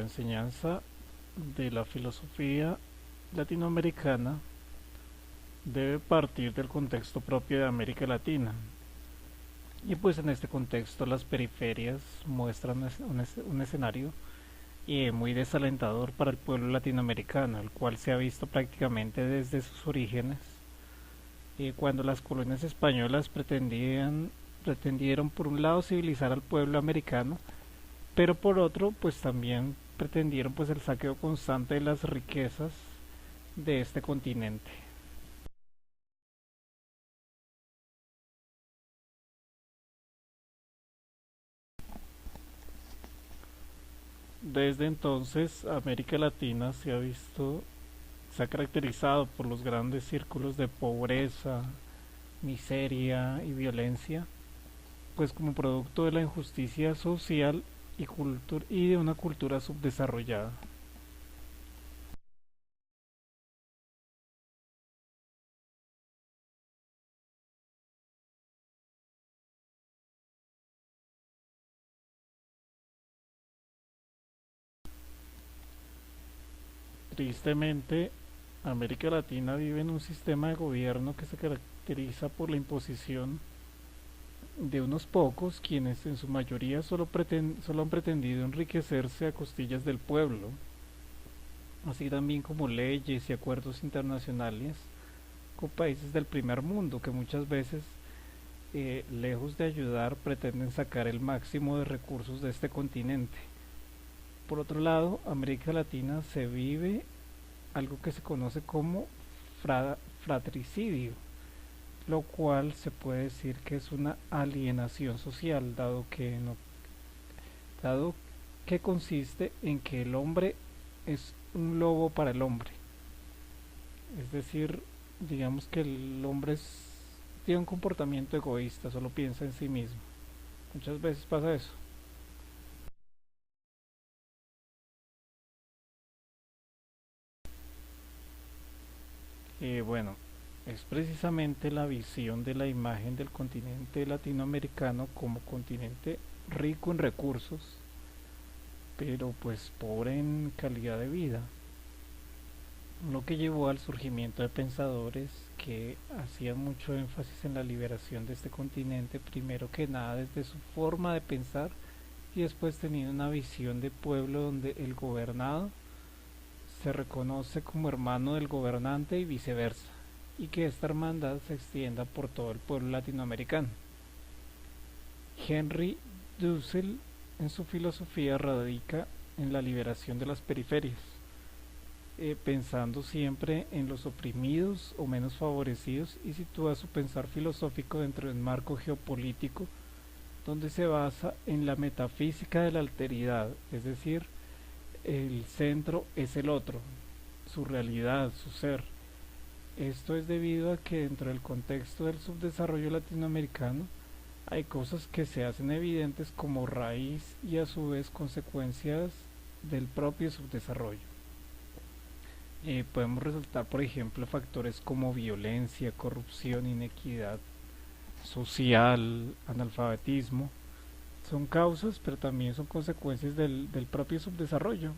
enseñanza de la filosofía latinoamericana debe partir del contexto propio de América Latina. Y pues en este contexto las periferias muestran un escenario muy desalentador para el pueblo latinoamericano, el cual se ha visto prácticamente desde sus orígenes, cuando las colonias españolas pretendieron por un lado civilizar al pueblo americano, pero por otro pues también pretendieron pues el saqueo constante de las riquezas de este continente. Desde entonces América Latina se ha caracterizado por los grandes círculos de pobreza, miseria y violencia, pues como producto de la injusticia social y de una cultura subdesarrollada. Tristemente, América Latina vive en un sistema de gobierno que se caracteriza por la imposición de unos pocos quienes en su mayoría solo han pretendido enriquecerse a costillas del pueblo, así también como leyes y acuerdos internacionales con países del primer mundo que muchas veces, lejos de ayudar, pretenden sacar el máximo de recursos de este continente. Por otro lado, América Latina se vive algo que se conoce como fratricidio, lo cual se puede decir que es una alienación social, dado que consiste en que el hombre es un lobo para el hombre. Es decir, digamos que tiene un comportamiento egoísta, solo piensa en sí mismo. Muchas veces pasa eso. Bueno, es precisamente la visión de la imagen del continente latinoamericano como continente rico en recursos, pero pues pobre en calidad de vida, lo que llevó al surgimiento de pensadores que hacían mucho énfasis en la liberación de este continente, primero que nada desde su forma de pensar y después teniendo una visión de pueblo donde el gobernado se reconoce como hermano del gobernante y viceversa, y que esta hermandad se extienda por todo el pueblo latinoamericano. Henry Dussel en su filosofía radica en la liberación de las periferias, pensando siempre en los oprimidos o menos favorecidos, y sitúa su pensar filosófico dentro de un marco geopolítico donde se basa en la metafísica de la alteridad, es decir, el centro es el otro, su realidad, su ser. Esto es debido a que dentro del contexto del subdesarrollo latinoamericano hay cosas que se hacen evidentes como raíz y a su vez consecuencias del propio subdesarrollo. Podemos resaltar, por ejemplo, factores como violencia, corrupción, inequidad social, analfabetismo. Son causas, pero también son consecuencias del propio subdesarrollo.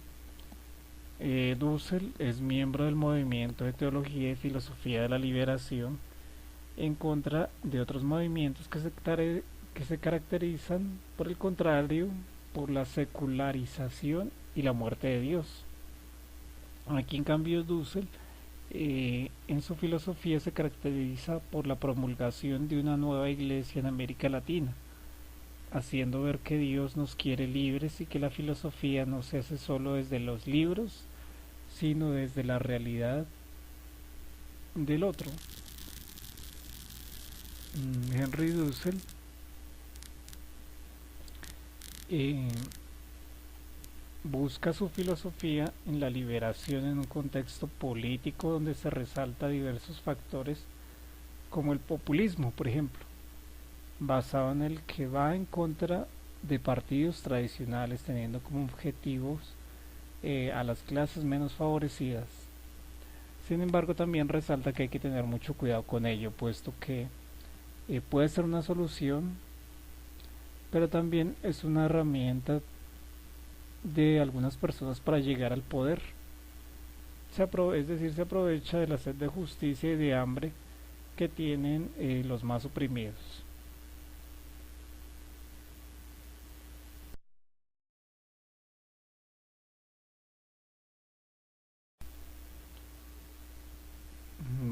Dussel es miembro del movimiento de teología y filosofía de la liberación en contra de otros movimientos que se caracterizan, por el contrario, por la secularización y la muerte de Dios. Aquí en cambio Dussel, en su filosofía se caracteriza por la promulgación de una nueva iglesia en América Latina, haciendo ver que Dios nos quiere libres y que la filosofía no se hace solo desde los libros, sino desde la realidad del otro. Henry Dussel eh, busca su filosofía en la liberación en un contexto político donde se resalta diversos factores como el populismo, por ejemplo, basado en el que va en contra de partidos tradicionales teniendo como objetivos a las clases menos favorecidas. Sin embargo, también resalta que hay que tener mucho cuidado con ello, puesto que puede ser una solución, pero también es una herramienta de algunas personas para llegar al poder. Es decir, se aprovecha de la sed de justicia y de hambre que tienen los más oprimidos.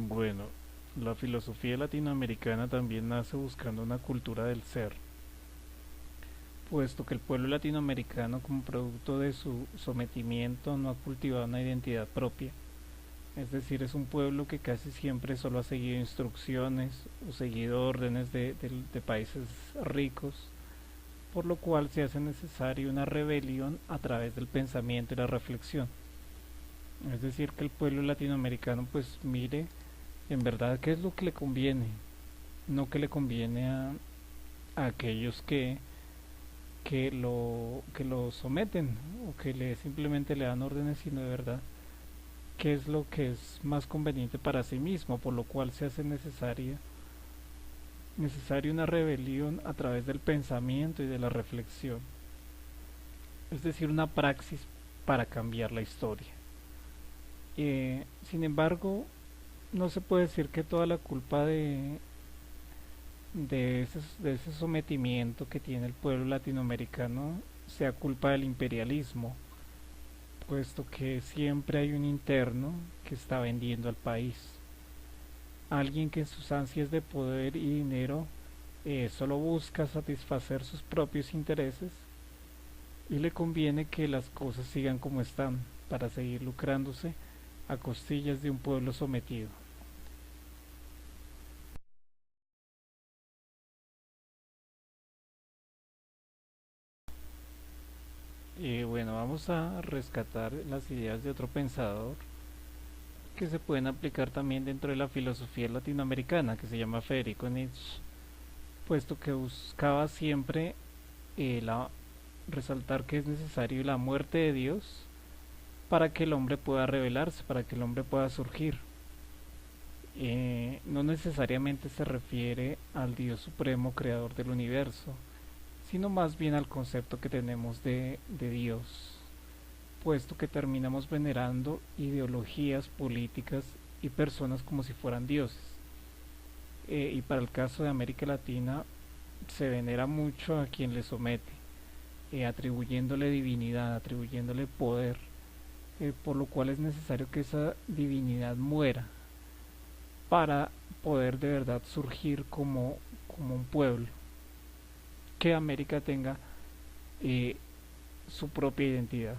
Bueno, la filosofía latinoamericana también nace buscando una cultura del ser, puesto que el pueblo latinoamericano, como producto de su sometimiento, no ha cultivado una identidad propia. Es decir, es un pueblo que casi siempre solo ha seguido instrucciones o seguido órdenes de países ricos, por lo cual se hace necesaria una rebelión a través del pensamiento y la reflexión. Es decir, que el pueblo latinoamericano pues mire en verdad qué es lo que le conviene, no que le conviene a aquellos que lo someten o que simplemente le dan órdenes, sino de verdad qué es lo que es más conveniente para sí mismo, por lo cual se hace necesaria una rebelión a través del pensamiento y de la reflexión, es decir, una praxis para cambiar la historia. Sin embargo, no se puede decir que toda la culpa de ese sometimiento que tiene el pueblo latinoamericano sea culpa del imperialismo, puesto que siempre hay un interno que está vendiendo al país. Alguien que en sus ansias de poder y dinero solo busca satisfacer sus propios intereses y le conviene que las cosas sigan como están para seguir lucrándose a costillas de un pueblo sometido. Bueno, vamos a rescatar las ideas de otro pensador que se pueden aplicar también dentro de la filosofía latinoamericana, que se llama Federico Nietzsche, puesto que buscaba siempre la, resaltar que es necesario la muerte de Dios para que el hombre pueda revelarse, para que el hombre pueda surgir. No necesariamente se refiere al Dios supremo creador del universo, sino más bien al concepto que tenemos de Dios, puesto que terminamos venerando ideologías políticas y personas como si fueran dioses. Y para el caso de América Latina se venera mucho a quien le somete, atribuyéndole divinidad, atribuyéndole poder, por lo cual es necesario que esa divinidad muera para poder de verdad surgir como un pueblo, que América tenga su propia identidad.